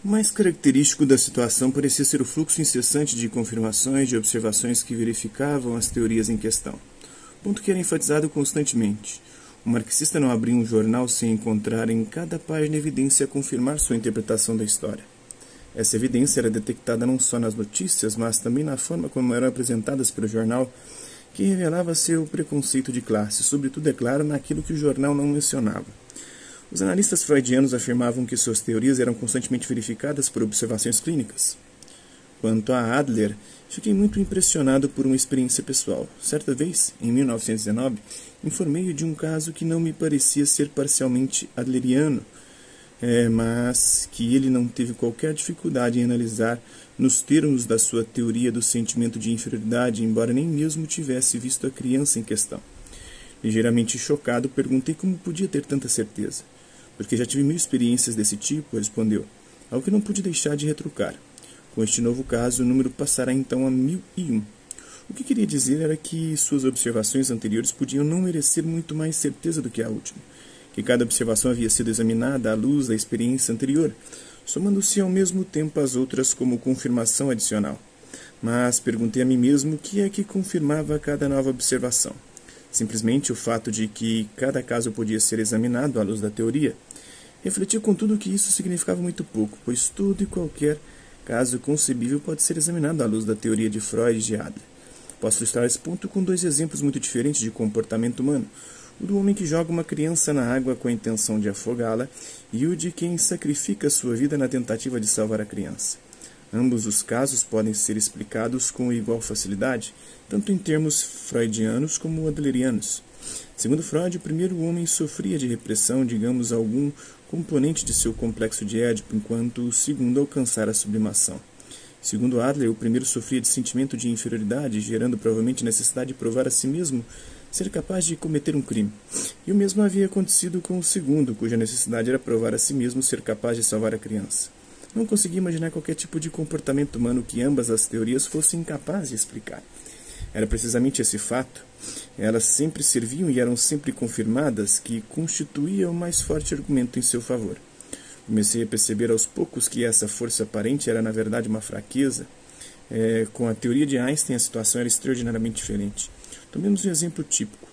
O mais característico da situação parecia ser o fluxo incessante de confirmações de observações que verificavam as teorias em questão, ponto que era enfatizado constantemente. O marxista não abria um jornal sem encontrar em cada página evidência a confirmar sua interpretação da história. Essa evidência era detectada não só nas notícias, mas também na forma como eram apresentadas pelo jornal, que revelava seu preconceito de classe, sobretudo, é claro, naquilo que o jornal não mencionava. Os analistas freudianos afirmavam que suas teorias eram constantemente verificadas por observações clínicas. Quanto a Adler, fiquei muito impressionado por uma experiência pessoal. Certa vez, em 1919, informei-o de um caso que não me parecia ser parcialmente adleriano, mas que ele não teve qualquer dificuldade em analisar nos termos da sua teoria do sentimento de inferioridade, embora nem mesmo tivesse visto a criança em questão. Ligeiramente chocado, perguntei como podia ter tanta certeza. Porque já tive 1000 experiências desse tipo, respondeu, ao que não pude deixar de retrucar. Com este novo caso, o número passará então a 1001. O que queria dizer era que suas observações anteriores podiam não merecer muito mais certeza do que a última, que cada observação havia sido examinada à luz da experiência anterior, somando-se ao mesmo tempo às outras como confirmação adicional. Mas perguntei a mim mesmo o que é que confirmava cada nova observação. Simplesmente o fato de que cada caso podia ser examinado à luz da teoria. Refleti contudo que isso significava muito pouco, pois todo e qualquer caso concebível pode ser examinado à luz da teoria de Freud e de Adler. Posso ilustrar esse ponto com 2 exemplos muito diferentes de comportamento humano. O do homem que joga uma criança na água com a intenção de afogá-la e o de quem sacrifica sua vida na tentativa de salvar a criança. Ambos os casos podem ser explicados com igual facilidade, tanto em termos freudianos como adlerianos. Segundo Freud, o primeiro homem sofria de repressão, digamos, algum componente de seu complexo de Édipo, enquanto o segundo alcançara a sublimação. Segundo Adler, o primeiro sofria de sentimento de inferioridade, gerando provavelmente necessidade de provar a si mesmo ser capaz de cometer um crime. E o mesmo havia acontecido com o segundo, cuja necessidade era provar a si mesmo ser capaz de salvar a criança. Não conseguia imaginar qualquer tipo de comportamento humano que ambas as teorias fossem incapazes de explicar. Era precisamente esse fato, elas sempre serviam e eram sempre confirmadas, que constituía o mais forte argumento em seu favor. Comecei a perceber aos poucos que essa força aparente era na verdade uma fraqueza. Com a teoria de Einstein a situação era extraordinariamente diferente. Tomemos um exemplo típico.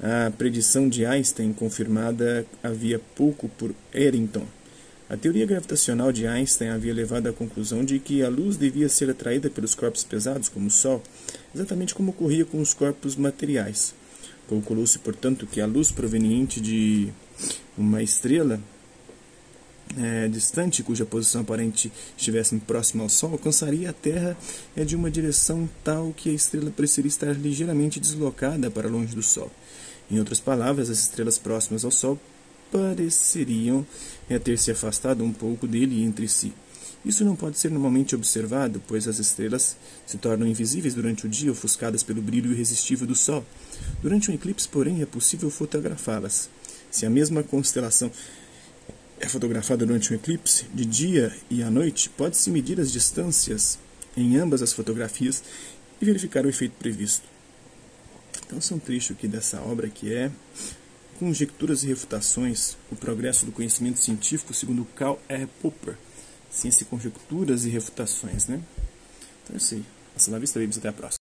A predição de Einstein confirmada havia pouco por Eddington. A teoria gravitacional de Einstein havia levado à conclusão de que a luz devia ser atraída pelos corpos pesados, como o Sol, exatamente como ocorria com os corpos materiais. Calculou-se, portanto, que a luz proveniente de uma estrela distante, cuja posição aparente estivesse próxima ao Sol, alcançaria a Terra de uma direção tal que a estrela precisaria estar ligeiramente deslocada para longe do Sol. Em outras palavras, as estrelas próximas ao Sol pareceriam ter se afastado um pouco dele entre si. Isso não pode ser normalmente observado, pois as estrelas se tornam invisíveis durante o dia, ofuscadas pelo brilho irresistível do Sol. Durante um eclipse, porém, é possível fotografá-las. Se a mesma constelação é fotografada durante um eclipse, de dia e à noite, pode-se medir as distâncias em ambas as fotografias e verificar o efeito previsto. Então, esse é um trecho aqui dessa obra que é Conjecturas e Refutações, o progresso do conhecimento científico segundo Karl R. Popper. Ciência, conjecturas e refutações, né? Então é isso aí. Hasta la vista, babies. Até a próxima.